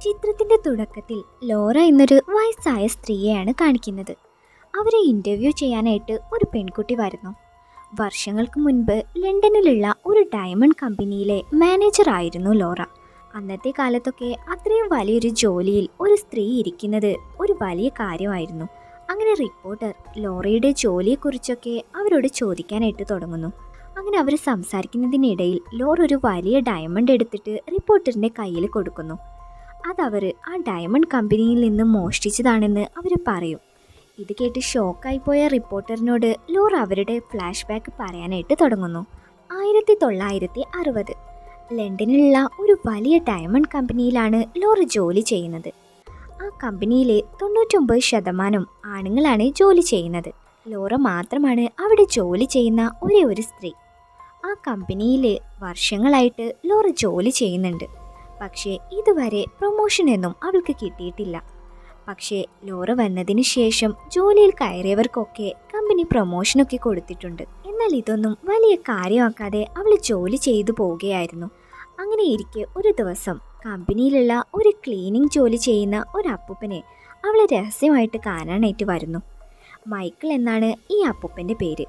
ചിത്രത്തിന്റെ തുടക്കത്തിൽ ലോറ എന്നൊരു വയസ്സായ സ്ത്രീയെയാണ് കാണിക്കുന്നത്. അവരെ ഇന്റർവ്യൂ ചെയ്യാനായിട്ട് ഒരു പെൺകുട്ടി വരുന്നു. വർഷങ്ങൾക്ക് മുൻപ് ലണ്ടനിലുള്ള ഒരു ഡയമണ്ട് കമ്പനിയിലെ മാനേജർ ആയിരുന്നു ലോറ. അന്നത്തെ കാലത്തൊക്കെ അത്രയും വലിയൊരു ജോലിയിൽ ഒരു സ്ത്രീ ഇരിക്കുന്നത് ഒരു വലിയ കാര്യമായിരുന്നു. അങ്ങനെ റിപ്പോർട്ടർ ലോറയുടെ ജോലിയെക്കുറിച്ചൊക്കെ അവരോട് ചോദിക്കാനായിട്ട് തുടങ്ങുന്നു. അങ്ങനെ അവർ സംസാരിക്കുന്നതിനിടയിൽ ലോറ ഒരു വലിയ ഡയമണ്ട് എടുത്തിട്ട് റിപ്പോർട്ടറിന്റെ കയ്യിൽ കൊടുക്കുന്നു. അതവർ ആ ഡയമണ്ട് കമ്പനിയിൽ നിന്ന് മോഷ്ടിച്ചതാണെന്ന് അവർ പറയും. ഇത് കേട്ട് ഷോക്കായിപ്പോയ റിപ്പോർട്ടറിനോട് ലോറ അവരുടെ ഫ്ലാഷ് ബാക്ക് പറയാനായിട്ട് തുടങ്ങുന്നു. 1960 ലണ്ടനിലുള്ള ഒരു വലിയ ഡയമണ്ട് കമ്പനിയിലാണ് ലോറ ജോലി ചെയ്യുന്നത്. ആ കമ്പനിയിലെ 99% ആണുങ്ങളാണ് ജോലി ചെയ്യുന്നത്. ലോറ മാത്രമാണ് അവിടെ ജോലി ചെയ്യുന്ന ഒരേ ഒരു സ്ത്രീ. ആ കമ്പനിയിൽ വർഷങ്ങളായിട്ട് ലോറ ജോലി ചെയ്യുന്നുണ്ട്. പക്ഷേ ഇതുവരെ പ്രൊമോഷനൊന്നും അവൾക്ക് കിട്ടിയിട്ടില്ല. പക്ഷേ ലോറ വന്നതിന് ശേഷം ജോലിയിൽ കയറിയവർക്കൊക്കെ കമ്പനി പ്രൊമോഷനൊക്കെ കൊടുത്തിട്ടുണ്ട്. എന്നാൽ ഇതൊന്നും വലിയ കാര്യമാക്കാതെ അവൾ ജോലി ചെയ്തു പോവുകയായിരുന്നു. അങ്ങനെ ഇരിക്കെ ഒരു ദിവസം കമ്പനിയിലുള്ള ഒരു ക്ലീനിങ് ജോലി ചെയ്യുന്ന ഒരു അപ്പൂപ്പനെ അവളെ രഹസ്യമായിട്ട് കാണാനായിട്ട് വരുന്നു. മൈക്കിൾ എന്നാണ് ഈ അപ്പൂപ്പൻ്റെ പേര്.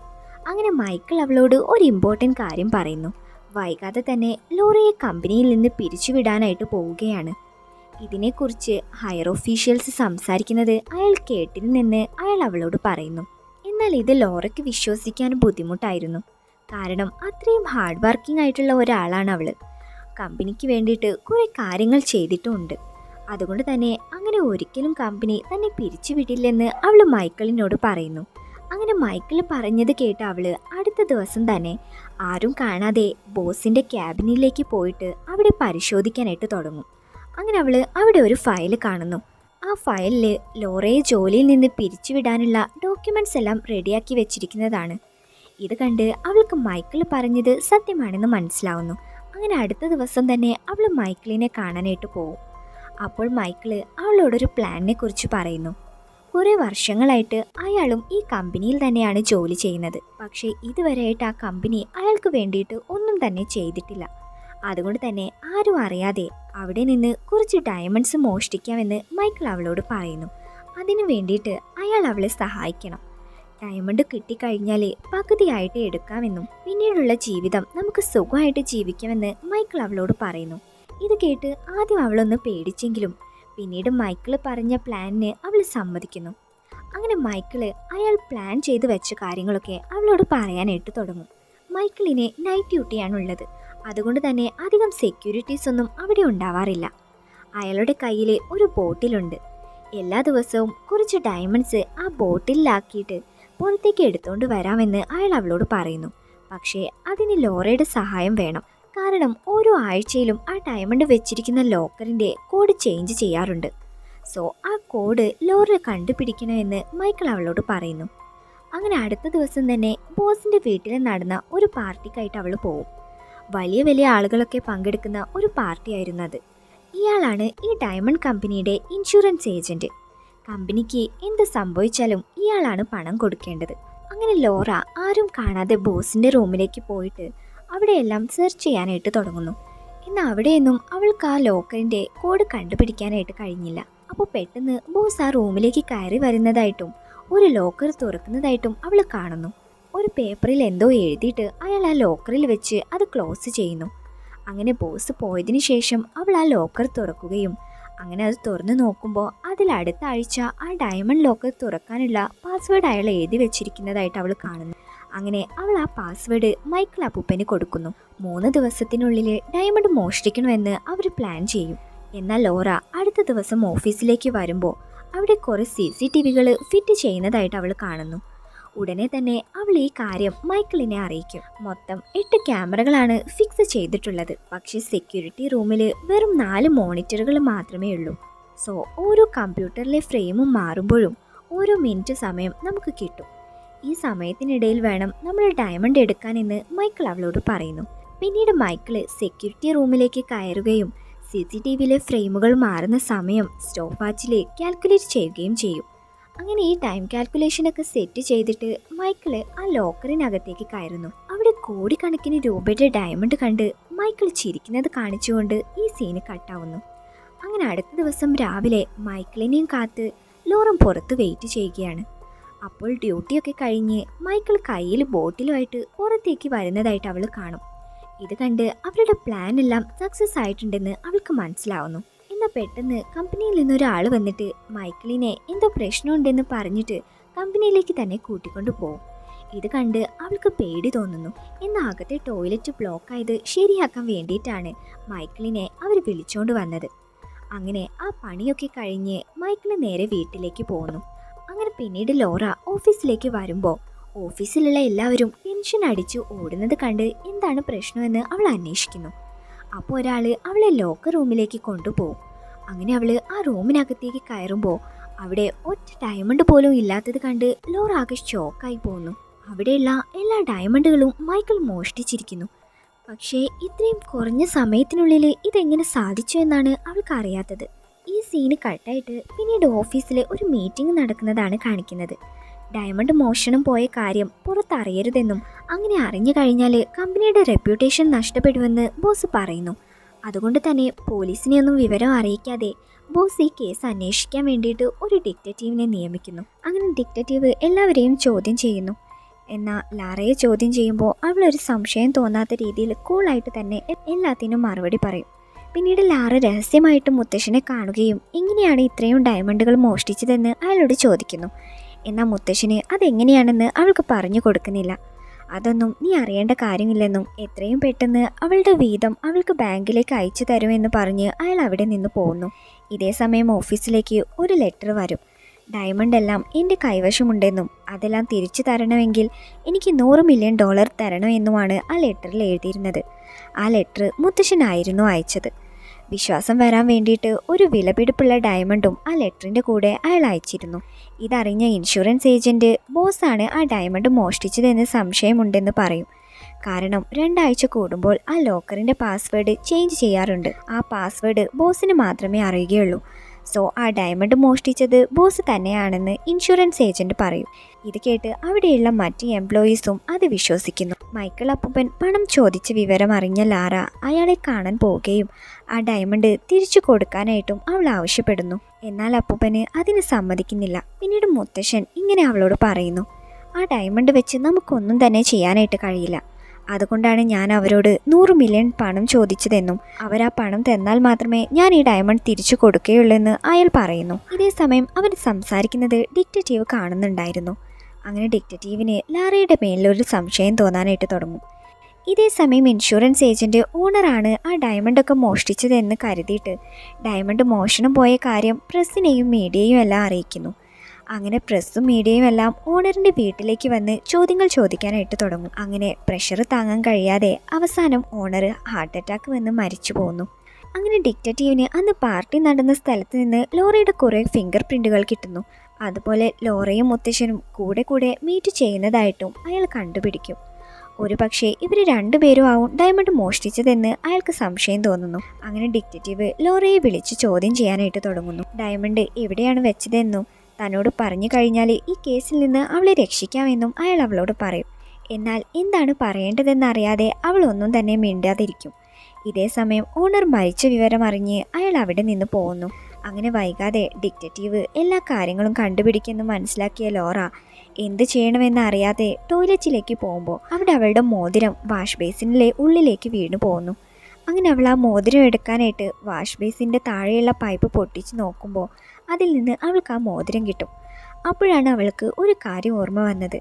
അങ്ങനെ മൈക്കിൾ അവളോട് ഒരു ഇമ്പോർട്ടൻ്റ് കാര്യം പറയുന്നു. വൈകാതെ തന്നെ ലോറയെ കമ്പനിയിൽ നിന്ന് പിരിച്ചുവിടാനായിട്ട് പോവുകയാണ്. ഇതിനെക്കുറിച്ച് ഹയർ ഒഫീഷ്യൽസ് സംസാരിക്കുന്നത് അയാൾ കേട്ടിരുന്നെന്ന് അയാൾ അവളോട് പറയുന്നു. എന്നാൽ ഇത് ലോറയ്ക്ക് വിശ്വസിക്കാൻ ബുദ്ധിമുട്ടായിരുന്നു. കാരണം അത്രയും ഹാർഡ് വർക്കിംഗ് ആയിട്ടുള്ള ഒരാളാണ് അവൾ. കമ്പനിക്ക് വേണ്ടിയിട്ട് കുറേ കാര്യങ്ങൾ ചെയ്തിട്ടുമുണ്ട്. അതുകൊണ്ട് തന്നെ അങ്ങനെ ഒരിക്കലും കമ്പനി തന്നെ പിരിച്ചുവിടില്ലെന്ന് അവൾ മൈക്കിളിനോട് പറയുന്നു. അങ്ങനെ മൈക്കിൾ പറഞ്ഞത് കേട്ട് അവൾ അടുത്ത ദിവസം തന്നെ ആരും കാണാതെ ബോസിൻ്റെ ക്യാബിനിലേക്ക് പോയിട്ട് അവിടെ പരിശോധിക്കാനായിട്ട് തുടങ്ങും. അങ്ങനെ അവൾ അവിടെ ഒരു ഫയൽ കാണുന്നു. ആ ഫയലിൽ ലോറയെ ജോലിയിൽ നിന്ന് പിരിച്ചുവിടാനുള്ള ഡോക്യുമെൻറ്റ്സ് എല്ലാം റെഡിയാക്കി വെച്ചിരിക്കുന്നതാണ്. ഇത് കണ്ട് അവൾക്ക് മൈക്കിൾ പറഞ്ഞത് സത്യമാണെന്ന് മനസ്സിലാവുന്നു. അങ്ങനെ അടുത്ത ദിവസം തന്നെ അവൾ മൈക്കിളിനെ കാണാനായിട്ട് പോകും. അപ്പോൾ മൈക്കിൾ അവളോടൊരു പ്ലാനിനെ കുറിച്ച് പറയുന്നു. കുറേ വർഷങ്ങളായിട്ട് അയാളും ഈ കമ്പനിയിൽ തന്നെയാണ് ജോലി ചെയ്യുന്നത്. പക്ഷേ ഇതുവരെയായിട്ട് ആ കമ്പനി അയാൾക്ക് വേണ്ടിയിട്ട് ഒന്നും തന്നെ ചെയ്തിട്ടില്ല. അതുകൊണ്ട് തന്നെ ആരും അറിയാതെ അവിടെ നിന്ന് കുറച്ച് ഡയമണ്ട്സ് മോഷ്ടിക്കാമെന്ന് മൈക്കിൾ അവളോട് പറയുന്നു. അതിനു വേണ്ടിയിട്ട് അയാൾ അവളെ സഹായിക്കണം. ഡയമണ്ട് കിട്ടിക്കഴിഞ്ഞാൽ പകുതിയായിട്ട് എടുക്കാമെന്നും പിന്നീടുള്ള ജീവിതം നമുക്ക് സുഖമായിട്ട് ജീവിക്കാമെന്ന് മൈക്കിൾ അവളോട് പറയുന്നു. ഇത് കേട്ട് ആദ്യം അവളൊന്ന് പേടിച്ചെങ്കിലും പിന്നീട് മൈക്കിൾ പറഞ്ഞ പ്ലാനിന് അവൾ സമ്മതിക്കുന്നു. അങ്ങനെ മൈക്കിൾ അയാൾ പ്ലാൻ ചെയ്ത് വെച്ച കാര്യങ്ങളൊക്കെ അവളോട് പറയാനായിട്ട് തുടങ്ങും. മൈക്കിളിന് നൈറ്റ് ഡ്യൂട്ടിയാണുള്ളത്. അതുകൊണ്ട് തന്നെ അധികം സെക്യൂരിറ്റീസ് ഒന്നും അവിടെ ഉണ്ടാവാറില്ല. അയാളുടെ കയ്യിൽ ഒരു ബോട്ടിലുണ്ട്. എല്ലാ ദിവസവും കുറച്ച് ഡയമണ്ട്സ് ആ ബോട്ടിലാക്കിയിട്ട് പുറത്തേക്ക് എടുത്തുകൊണ്ട് വരാമെന്ന് അയാൾ അവളോട് പറയുന്നു. പക്ഷേ അതിന് ലോറയുടെ സഹായം വേണം. കാരണം ഓരോ ആഴ്ചയിലും ആ ഡയമണ്ട് വെച്ചിരിക്കുന്ന ലോക്കറിൻ്റെ കോഡ് ചേഞ്ച് ചെയ്യാറുണ്ട്. സോ ആ കോഡ് ലോറ കണ്ടുപിടിക്കണമെന്ന് മൈക്കിൾ അവളോട് പറയുന്നു. അങ്ങനെ അടുത്ത ദിവസം തന്നെ ബോസിൻ്റെ വീട്ടിൽ നടന്ന ഒരു പാർട്ടിക്കായിട്ട് അവൾ പോകും. വലിയ വലിയ ആളുകളൊക്കെ പങ്കെടുക്കുന്ന ഒരു പാർട്ടിയായിരുന്നു അത്. ഇയാളാണ് ഈ ഡയമണ്ട് കമ്പനിയുടെ ഇൻഷുറൻസ് ഏജൻറ്റ്. കമ്പനിക്ക് എന്ത് സംഭവിച്ചാലും ഇയാളാണ് പണം കൊടുക്കേണ്ടത്. അങ്ങനെ ലോറ ആരും കാണാതെ ബോസിൻ്റെ റൂമിലേക്ക് പോയിട്ട് അവിടെയെല്ലാം സെർച്ച് ചെയ്യാനായിട്ട് തുടങ്ങുന്നു. എന്നാൽ അവിടെയൊന്നും അവൾക്ക് ആ ലോക്കറിൻ്റെ കോഡ് കണ്ടുപിടിക്കാനായിട്ട് കഴിഞ്ഞില്ല. അപ്പോൾ പെട്ടെന്ന് ബോസ് ആ റൂമിലേക്ക് കയറി വരുന്നതായിട്ടും ഒരു ലോക്കർ തുറക്കുന്നതായിട്ടും അവൾ കാണുന്നു. ഒരു പേപ്പറിൽ എന്തോ എഴുതിയിട്ട് അയാൾ ആ ലോക്കറിൽ വെച്ച് അത് ക്ലോസ് ചെയ്യുന്നു. അങ്ങനെ ബോസ് പോയതിനു ശേഷം അവൾ ആ ലോക്കർ തുറക്കുകയും അങ്ങനെ അത് തുറന്നു നോക്കുമ്പോൾ അതിൽ അടുത്ത ആഴ്ച ആ ഡയമണ്ട് ലോക്കർ തുറക്കാനുള്ള പാസ്വേഡ് അയാൾ എഴുതി വെച്ചിരിക്കുന്നതായിട്ട് അവൾ കാണുന്നു. അങ്ങനെ അവൾ ആ പാസ്വേഡ് മൈക്കിൾ അപ്പൂപ്പന് കൊടുക്കുന്നു. 3 ദിവസത്തിനുള്ളിൽ ഡയമണ്ട് മോഷ്ടിക്കണമെന്ന് അവർ പ്ലാൻ ചെയ്യും. എന്നാൽ ലോറ അടുത്ത ദിവസം ഓഫീസിലേക്ക് വരുമ്പോൾ അവിടെ കുറേ CCTVകൾ ഫിറ്റ് ചെയ്യുന്നതായിട്ട് അവൾ കാണുന്നു. ഉടനെ തന്നെ അവൾ ഈ കാര്യം മൈക്കിളിനെ അറിയിക്കും. മൊത്തം 8 ക്യാമറകളാണ് ഫിക്സ് ചെയ്തിട്ടുള്ളത്. പക്ഷേ സെക്യൂരിറ്റി റൂമിൽ വെറും 4 മോണിറ്ററുകൾ മാത്രമേ ഉള്ളൂ. സോ ഓരോ കമ്പ്യൂട്ടറിലെ ഫ്രെയിമും മാറുമ്പോഴും ഓരോ മിനിറ്റ് സമയം നമുക്ക് കിട്ടും. ഈ സമയത്തിനിടയിൽ വേണം നമ്മൾ ഡയമണ്ട് എടുക്കാനെന്ന് മൈക്കിൾ അവളോട് പറയുന്നു. പിന്നീട് മൈക്കിൾ സെക്യൂരിറ്റി റൂമിലേക്ക് കയറുകയും CCTVയിലെ ഫ്രെയിമുകൾ മാറുന്ന സമയം സ്റ്റോപ്പ് വാച്ചിൽ കാൽക്കുലേറ്റ് ചെയ്യുകയും ചെയ്യും. അങ്ങനെ ഈ ടൈം കാൽക്കുലേഷനൊക്കെ സെറ്റ് ചെയ്തിട്ട് മൈക്കിൾ ആ ലോക്കറിനകത്തേക്ക് കയറുന്നു. അവിടെ കോടിക്കണക്കിന് രൂപയുടെ ഡയമണ്ട് കണ്ട് മൈക്കിൾ ചിരിക്കുന്നത് കാണിച്ചുകൊണ്ട് ഈ സീന് കട്ടാവുന്നു. അങ്ങനെ അടുത്ത ദിവസം രാവിലെ മൈക്കിളിനെയും കാത്ത് ലോറ പുറത്ത് വെയിറ്റ് ചെയ്യുകയാണ്. അപ്പോൾ ഡ്യൂട്ടിയൊക്കെ കഴിഞ്ഞ് മൈക്കിൾ കയ്യിൽ ബോട്ടിലുമായിട്ട് പുറത്തേക്ക് വരുന്നതായിട്ട് അവൾ കാണും. ഇത് കണ്ട് അവരുടെ പ്ലാൻ എല്ലാം സക്സസ് ആയിട്ടുണ്ടെന്ന് അവൾക്ക് മനസ്സിലാവുന്നു. എന്നാൽ പെട്ടെന്ന് കമ്പനിയിൽ നിന്നൊരാൾ വന്നിട്ട് മൈക്കിളിനെ എന്തോ പ്രശ്നമുണ്ടെന്ന് പറഞ്ഞിട്ട് കമ്പനിയിലേക്ക് തന്നെ കൂട്ടിക്കൊണ്ടു പോകും. ഇത് കണ്ട് അവൾക്ക് പേടി തോന്നുന്നു. എന്നാൽ അകത്തെ ടോയ്ലറ്റ് ബ്ലോക്കായത് ശരിയാക്കാൻ വേണ്ടിയിട്ടാണ് മൈക്കിളിനെ അവർ വിളിച്ചുകൊണ്ട് വന്നത്. അങ്ങനെ ആ പണിയൊക്കെ കഴിഞ്ഞ് മൈക്കിൾ നേരെ വീട്ടിലേക്ക് പോകുന്നു. അങ്ങനെ പിന്നീട് ലോറ ഓഫീസിലേക്ക് വരുമ്പോൾ ഓഫീസിലുള്ള എല്ലാവരും ടെൻഷൻ അടിച്ച് ഓടുന്നത് കണ്ട് എന്താണ് പ്രശ്നമെന്ന് അവൾ അന്വേഷിക്കുന്നു. അപ്പോൾ ഒരാൾ അവളെ ലോക്കർ റൂമിലേക്ക് കൊണ്ടുപോകും. അങ്ങനെ അവൾ ആ റൂമിനകത്തേക്ക് കയറുമ്പോൾ അവിടെ ഒറ്റ ഡയമണ്ട് പോലും ഇല്ലാത്തത് കണ്ട് ലോറ ആകെ ഷോക്കായി പോകുന്നു. അവിടെയുള്ള എല്ലാ ഡയമണ്ടുകളും മൈക്കിൾ മോഷ്ടിച്ചിരിക്കുന്നു. പക്ഷേ ഇത്രയും കുറഞ്ഞ സമയത്തിനുള്ളിൽ ഇതെങ്ങനെ സാധിച്ചു എന്നാണ് അവൾക്ക് അറിയാത്തത്. ഈ സീന് കട്ടായിട്ട് പിന്നീട് ഓഫീസിൽ ഒരു മീറ്റിംഗ് നടക്കുന്നതാണ് കാണിക്കുന്നത്. ഡയമണ്ട് മോഷണം പോയ കാര്യം പുറത്തറിയരുതെന്നും അങ്ങനെ അറിഞ്ഞു കഴിഞ്ഞാൽ കമ്പനിയുടെ റെപ്യൂട്ടേഷൻ നഷ്ടപ്പെടുമെന്ന് ബോസ് പറയുന്നു. അതുകൊണ്ട് തന്നെ പോലീസിനെയൊന്നും വിവരം അറിയിക്കാതെ ബോസ് ഈ കേസ് അന്വേഷിക്കാൻ വേണ്ടിയിട്ട് ഒരു ഡിറ്റക്റ്റീവിനെ നിയമിക്കുന്നു. അങ്ങനെ ഡിറ്റക്റ്റീവ് എല്ലാവരെയും ചോദ്യം ചെയ്യുന്നു. എന്നാൽ ലാറയെ ചോദ്യം ചെയ്യുമ്പോൾ അവളൊരു സംശയം തോന്നാത്ത രീതിയിൽ കൂളായിട്ട് തന്നെ എല്ലാത്തിനും മറുപടി പറയും. പിന്നീട് ലാറ രഹസ്യമായിട്ട് മുത്തശ്ശനെ കാണുകയും എങ്ങനെയാണ് ഇത്രയും ഡയമണ്ടുകൾ മോഷ്ടിച്ചതെന്ന് അയാളോട് ചോദിക്കുന്നു. എന്നാൽ മുത്തശ്ശന് അതെങ്ങനെയാണെന്ന് അവൾക്ക് പറഞ്ഞു കൊടുക്കുന്നില്ല. അതൊന്നും നീ അറിയേണ്ട കാര്യമില്ലെന്നും എത്രയും പെട്ടെന്ന് അവളുടെ വീതം അവൾക്ക് ബാങ്കിലേക്ക് അയച്ചു തരുമെന്ന് പറഞ്ഞ് അയാൾ അവിടെ നിന്ന് പോകുന്നു. ഇതേ സമയം ഓഫീസിലേക്ക് ഒരു ലെറ്റർ വരും. ഡയമണ്ട് എല്ലാം എൻ്റെ കൈവശമുണ്ടെന്നും അതെല്ലാം തിരിച്ചു തരണമെങ്കിൽ എനിക്ക് $100 മില്യൺ തരണമെന്നുമാണ് ആ ലെറ്ററിൽ എഴുതിയിരുന്നത്. ആ ലെറ്റർ മുത്തശ്ശനായിരുന്നു അയച്ചത്. വിശ്വാസം വരാൻ വേണ്ടിയിട്ട് ഒരു വിലപിടിപ്പുള്ള ഡയമണ്ടും ആ ലെറ്ററിൻ്റെ കൂടെ അയാൾ അയച്ചിരുന്നു. ഇതറിഞ്ഞ ഇൻഷുറൻസ് ഏജൻറ്റ് ബോസാണ് ആ ഡയമണ്ട് മോഷ്ടിച്ചതെന്ന് സംശയമുണ്ടെന്ന് പറയും. കാരണം 2 ആഴ്ച കൂടുമ്പോൾ ആ ലോക്കറിൻ്റെ പാസ്വേഡ് ചേഞ്ച് ചെയ്യാറുണ്ട്. ആ പാസ്വേഡ് ബോസിന് മാത്രമേ അറിയുകയുള്ളൂ. സോ ആ ഡയമണ്ട് മോഷ്ടിച്ചത് ബോസ് തന്നെയാണെന്ന് ഇൻഷുറൻസ് ഏജൻറ്റ് പറയും. ഇത് കേട്ട് അവിടെയുള്ള മറ്റ് എംപ്ലോയീസും അത് വിശ്വസിക്കുന്നു. മൈക്കിൾ അപ്പൂപ്പൻ പണം ചോദിച്ച വിവരം അറിഞ്ഞ ലാറ അയാളെ കാണാൻ പോവുകയും ആ ഡയമണ്ട് തിരിച്ചു കൊടുക്കാനായിട്ടും അവൾ ആവശ്യപ്പെടുന്നു. എന്നാൽ അപ്പൂപ്പന് അതിന് സമ്മതിക്കുന്നില്ല. പിന്നീട് മുത്തശ്ശൻ ഇങ്ങനെ അവളോട് പറയുന്നു, ആ ഡയമണ്ട് വെച്ച് നമുക്കൊന്നും തന്നെ ചെയ്യാനായിട്ട് കഴിയില്ല. അതുകൊണ്ടാണ് ഞാൻ അവരോട് 100 മില്യൺ പണം ചോദിച്ചതെന്നും അവർ ആ പണം തന്നാൽ മാത്രമേ ഞാൻ ഈ ഡയമണ്ട് തിരിച്ചു കൊടുക്കുകയുള്ളൂ അയാൾ പറയുന്നു. ഇതേ സമയം അവർ സംസാരിക്കുന്നത് ഡിറ്റക്റ്റീവ് കാണുന്നുണ്ടായിരുന്നു. അങ്ങനെ ഡിറ്റക്റ്റീവിന് ലാറയുടെ മേലൊരു സംശയം തോന്നാനായിട്ട് തുടങ്ങും. ഇതേ സമയം ഇൻഷുറൻസ് ഏജൻറ്റ് ഓണറാണ് ആ ഡയമണ്ടൊക്കെ മോഷ്ടിച്ചതെന്ന് കരുതിയിട്ട് ഡയമണ്ട് മോഷണം പോയ കാര്യം പ്രസ്സിനെയും മീഡിയയും എല്ലാം അറിയിക്കുന്നു. അങ്ങനെ പ്രസ്സും മീഡിയയും എല്ലാം ഓണറിൻ്റെ വീട്ടിലേക്ക് വന്ന് ചോദ്യങ്ങൾ ചോദിക്കാനായിട്ട് തുടങ്ങും. അങ്ങനെ പ്രഷർ താങ്ങാൻ കഴിയാതെ അവസാനം ഓണർ ഹാർട്ട് അറ്റാക്ക് വന്ന് മരിച്ചു പോകുന്നു. അങ്ങനെ ഡിറ്റക്റ്റീവിന് അന്ന് പാർട്ടി നടന്ന സ്ഥലത്ത് നിന്ന് ലോറയുടെ കുറേ ഫിംഗർ പ്രിൻറ്റുകൾ കിട്ടുന്നു. അതുപോലെ ലോറയും മുത്തശ്ശനും കൂടെ കൂടെ മീറ്റ് ചെയ്യുന്നതായിട്ടും അയാൾ കണ്ടുപിടിക്കും. ഒരു പക്ഷേ ഇവർ രണ്ടുപേരും ആവും ഡയമണ്ട് മോഷ്ടിച്ചതെന്ന് അയാൾക്ക് സംശയം തോന്നുന്നു. അങ്ങനെ ഡിറ്റക്റ്റീവ് ലോറയെ വിളിച്ച് ചോദ്യം ചെയ്യാനായിട്ട് തുടങ്ങുന്നു. ഡയമണ്ട് എവിടെയാണ് വെച്ചതെന്നും തന്നോട് പറഞ്ഞു കഴിഞ്ഞാൽ ഈ കേസിൽ നിന്ന് അവളെ രക്ഷിക്കാമെന്നും അയാൾ അവളോട് പറയും. എന്നാൽ എന്താണ് പറയേണ്ടതെന്നറിയാതെ അവൾ ഒന്നും തന്നെ മിണ്ടാതിരിക്കും. ഇതേ സമയം ഓണർ മരിച്ച വിവരം അറിഞ്ഞ് അയാൾ അവിടെ നിന്ന് പോകുന്നു. അങ്ങനെ വൈകാതെ ഡിറ്റക്റ്റീവ് എല്ലാ കാര്യങ്ങളും കണ്ടുപിടിക്കുമെന്ന് മനസ്സിലാക്കിയ ലോറ എന്ത് ചെയ്യണമെന്ന് അറിയാതെ ടോയ്ലറ്റിലേക്ക് പോകുമ്പോൾ അവിടെ അവളുടെ മോതിരം വാഷ് ബേസിനിലെ ഉള്ളിലേക്ക് വീണു പോകുന്നു. അങ്ങനെ അവൾ ആ മോതിരം എടുക്കാനായിട്ട് വാഷ് ബേസിൻ്റെ താഴെയുള്ള പൈപ്പ് പൊട്ടിച്ച് നോക്കുമ്പോൾ അതിൽ നിന്ന് അവൾക്ക് ആ മോതിരം കിട്ടും. അപ്പോഴാണ് അവൾക്ക് ഒരു കാര്യം ഓർമ്മ വന്നത്.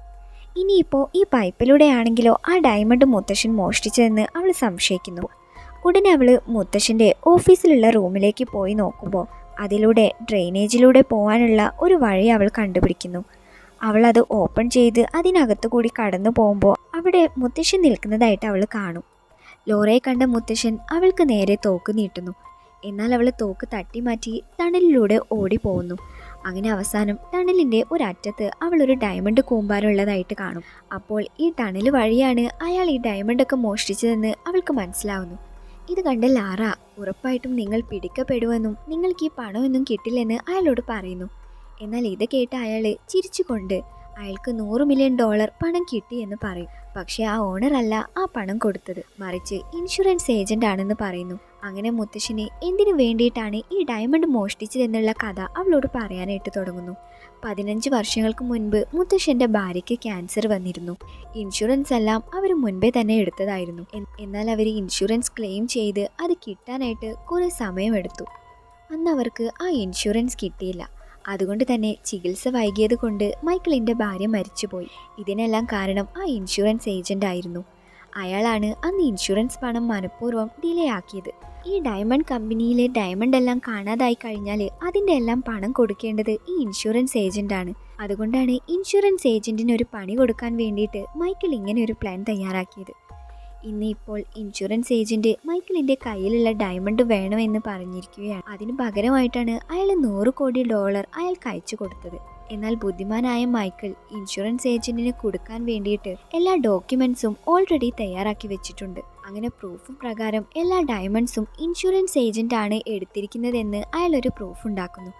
ഇനിയിപ്പോൾ ഈ പൈപ്പിലൂടെ ആണെങ്കിലോ ആ ഡയമണ്ട് മുത്തശ്ശൻ മോഷ്ടിച്ചതെന്ന് അവൾ സംശയിക്കുന്നു. ഉടനെ അവൾ മുത്തശ്ശൻ്റെ ഓഫീസിലുള്ള റൂമിലേക്ക് പോയി നോക്കുമ്പോൾ അതിലൂടെ ഡ്രെയിനേജിലൂടെ പോകാനുള്ള ഒരു വഴി അവൾ കണ്ടുപിടിക്കുന്നു. അവൾ അത് ഓപ്പൺ ചെയ്ത് അതിനകത്തു കൂടി കടന്നു പോകുമ്പോൾ അവിടെ മുത്തശ്ശൻ നിൽക്കുന്നതായിട്ട് അവൾ കാണും. ലോറയെ കണ്ട മുത്തശ്ശൻ അവൾക്ക് നേരെ തോക്ക് നീട്ടുന്നു. എന്നാൽ അവൾ തോക്ക് തട്ടിമാറ്റി ടണലിലൂടെ ഓടിപ്പോകുന്നു. അങ്ങനെ അവസാനം ടണലിൻ്റെ ഒരറ്റത്ത് അവളൊരു ഡയമണ്ട് കൂമ്പാരമുള്ളതായിട്ട് കാണും. അപ്പോൾ ഈ ടണൽ വഴിയാണ് അയാൾ ഈ ഡയമണ്ടൊക്കെ മോഷ്ടിച്ചതെന്ന് അവൾക്ക് മനസ്സിലാവുന്നു. ഇത് കണ്ട ലാറ ഉറപ്പായിട്ടും നിങ്ങൾ പിടിക്കപ്പെടുമെന്നും നിങ്ങൾക്ക് ഈ പണമൊന്നും കിട്ടില്ലെന്ന് അയാളോട് പറയുന്നു. എന്നാൽ ഇത് കേട്ട അയാൾ ചിരിച്ചുകൊണ്ട് അയാൾക്ക് $100 മില്യൺ പണം കിട്ടിയെന്ന് പറയും. പക്ഷെ ആ ഓണർ അല്ല ആ പണം കൊടുത്തത്, മറിച്ച് ഇൻഷുറൻസ് ഏജന്റ് ആണെന്ന് പറയുന്നു. അങ്ങനെ മുത്തശ്ശന് എന്തിനു വേണ്ടിയിട്ടാണ് ഈ ഡയമണ്ട് മോഷ്ടിച്ചതെന്നുള്ള കഥ അവളോട് പറയാനായിട്ട് തുടങ്ങുന്നു. 15 വർഷങ്ങൾക്ക് മുൻപ് മുത്തശ്ശന്റെ ഭാര്യയ്ക്ക് ക്യാൻസർ വന്നിരുന്നു. ഇൻഷുറൻസ് എല്ലാം അവർ മുൻപേ തന്നെ എടുത്തതായിരുന്നു. എന്നാൽ അവർ ഇൻഷുറൻസ് ക്ലെയിം ചെയ്ത് അത് കിട്ടാനായിട്ട് കുറേ സമയമെടുത്തു. അന്ന് അവർക്ക് ആ ഇൻഷുറൻസ് കിട്ടിയില്ല. അതുകൊണ്ട് തന്നെ ചികിത്സ വൈകിയത് കൊണ്ട് മൈക്കിളിൻ്റെ ഭാര്യ മരിച്ചുപോയി. ഇതിനെല്ലാം കാരണം ആ ഇൻഷുറൻസ് ഏജന്റ് ആയിരുന്നു. അയാളാണ് അന്ന് ഇൻഷുറൻസ് പണം മനഃപൂർവ്വം ഡിലേ ആക്കിയത്. ഈ ഡയമണ്ട് കമ്പനിയിലെ ഡയമണ്ട് എല്ലാം കാണാതായി കഴിഞ്ഞാൽ അതിൻ്റെ എല്ലാം പണം കൊടുക്കേണ്ടത് ഈ ഇൻഷുറൻസ് ഏജന്റ് ആണ്. അതുകൊണ്ടാണ് ഇൻഷുറൻസ് ഏജന്റിന് ഒരു പണി കൊടുക്കാൻ വേണ്ടിയിട്ട് മൈക്കിൾ ഇങ്ങനെ ഒരു പ്ലാൻ തയ്യാറാക്കിയത്. ഇന്നിപ്പോൾ ഇൻഷുറൻസ് ഏജന്റ് മൈക്കിളിന്റെ കയ്യിലുള്ള ഡയമണ്ട് വേണമെന്ന് പറഞ്ഞിരിക്കുകയാണ്. അതിന് പകരമായിട്ടാണ് അയാൾ $100 കോടി അയാൾക്ക് അയച്ചു കൊടുത്തത്. എന്നാൽ ബുദ്ധിമാനായ മൈക്കിൾ ഇൻഷുറൻസ് ഏജന്റിന് കൊടുക്കാൻ വേണ്ടിയിട്ട് എല്ലാ ഡോക്യുമെന്റ്സും ഓൾറെഡി തയ്യാറാക്കി വെച്ചിട്ടുണ്ട്. അങ്ങനെ പ്രൂഫ് പ്രകാരം എല്ലാ ഡയമണ്ട്സും ഇൻഷുറൻസ് ഏജന്റ് ആണ് എടുത്തിരിക്കുന്നതെന്ന് അയാൾ ഒരു പ്രൂഫ് ഉണ്ടാക്കുന്നു.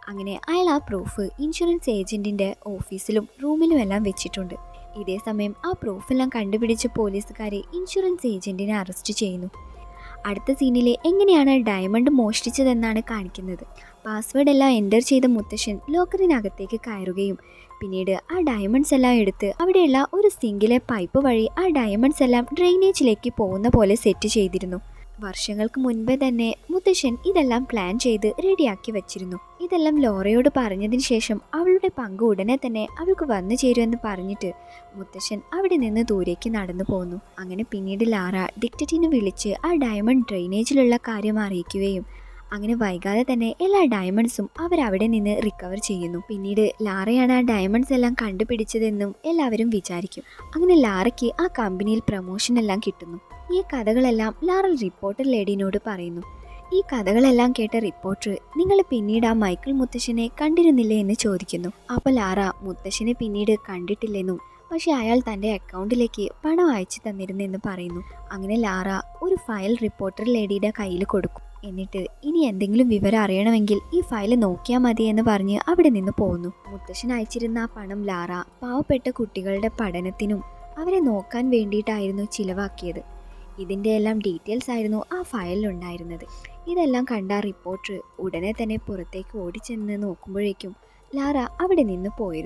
അങ്ങനെ അയാൾ ആ പ്രൂഫ് ഇൻഷുറൻസ് ഏജന്റിന്റെ ഓഫീസിലും റൂമിലും എല്ലാം വെച്ചിട്ടുണ്ട്. ഇതേ സമയം ആ പ്രൂഫെല്ലാം കണ്ടുപിടിച്ച പോലീസുകാരെ ഇൻഷുറൻസ് ഏജന്റിനെ അറസ്റ്റ് ചെയ്യുന്നു. അടുത്ത സീനിൽ എങ്ങനെയാണ് ഡയമണ്ട് മോഷ്ടിച്ചതെന്നാണ് കാണിക്കുന്നത്. പാസ്വേഡ് എല്ലാം എൻ്റർ ചെയ്ത മുത്തശ്ശൻ ലോക്കറിനകത്തേക്ക് കയറുകയും പിന്നീട് ആ ഡയമണ്ട്സ് എല്ലാം എടുത്ത് അവിടെയുള്ള ഒരു സിങ്കിലെ പൈപ്പ് വഴി ആ ഡയമണ്ട്സ് എല്ലാം ഡ്രെയിനേജിലേക്ക് പോകുന്ന പോലെ സെറ്റ് ചെയ്തിരുന്നു. വർഷങ്ങൾക്ക് മുൻപേ തന്നെ മുത്തശ്ശൻ ഇതെല്ലാം പ്ലാൻ ചെയ്ത് റെഡിയാക്കി വെച്ചിരുന്നു. ഇതെല്ലാം ലോറയോട് പറഞ്ഞതിന് ശേഷം അവളുടെ പങ്ക് ഉടനെ തന്നെ അവൾക്ക് വന്നു ചേരുമെന്ന് പറഞ്ഞിട്ട് മുത്തശ്ശൻ അവിടെ നിന്ന് ദൂരേക്ക് നടന്നു പോകുന്നു. അങ്ങനെ പിന്നീട് ലാറ ഡിറ്റക്റ്റീവിനെ വിളിച്ച് ആ ഡയമണ്ട് ഡ്രെയിനേജിലുള്ള കാര്യം അറിയിക്കുകയും അങ്ങനെ വൈകാതെ തന്നെ എല്ലാ ഡയമണ്ട്സും അവരവിടെ നിന്ന് റിക്കവർ ചെയ്യുന്നു. പിന്നീട് ലാറയാണ് ആ ഡയമണ്ട്സ് എല്ലാം കണ്ടുപിടിച്ചതെന്നും എല്ലാവരും വിചാരിക്കും. അങ്ങനെ ലാറയ്ക്ക് ആ കമ്പനിയിൽ പ്രൊമോഷൻ എല്ലാം കിട്ടുന്നു. ഈ കഥകളെല്ലാം ലാറ റിപ്പോർട്ടർ ലേഡിനോട് പറയുന്നു. ഈ കഥകളെല്ലാം കേട്ട റിപ്പോർട്ടർ നിങ്ങൾ പിന്നീട് ആ മൈക്കിൾ മുത്തശ്ശനെ കണ്ടിരുന്നില്ലേ എന്ന് ചോദിക്കുന്നു. അപ്പോൾ ലാറ മുത്തശ്ശനെ പിന്നീട് കണ്ടിട്ടില്ലെന്നും പക്ഷെ അയാൾ തൻ്റെ അക്കൗണ്ടിലേക്ക് പണം അയച്ചു തന്നിരുന്നെന്ന് പറയുന്നു. അങ്ങനെ ലാറ ഒരു ഫയൽ റിപ്പോർട്ടർ ലേഡിയുടെ കയ്യിൽ കൊടുക്കും. എന്നിട്ട് ഇനി എന്തെങ്കിലും വിവരം അറിയണമെങ്കിൽ ഈ ഫയൽ നോക്കിയാൽ മതി എന്ന് പറഞ്ഞ് അവിടെ നിന്ന് പോകുന്നു. മുത്തശ്ശൻ അയച്ചിരുന്ന ആ പണം ലാറ പാവപ്പെട്ട കുട്ടികളുടെ പഠനത്തിനും അവരെ നോക്കാൻ വേണ്ടിയിട്ടായിരുന്നു ചിലവാക്കിയത്. ഇതിൻ്റെ എല്ലാം ഡീറ്റെയിൽസ് ആയിരുന്നു ആ ഫയലിലുണ്ടായിരുന്നത്. ഇതെല്ലാം കണ്ട റിപ്പോർട്ടർ ഉടനെ തന്നെ പുറത്തേക്ക് ഓടിച്ചെന്ന് നോക്കുമ്പോഴേക്കും ലാറ അവിടെ നിന്ന് പോയിരുന്നു.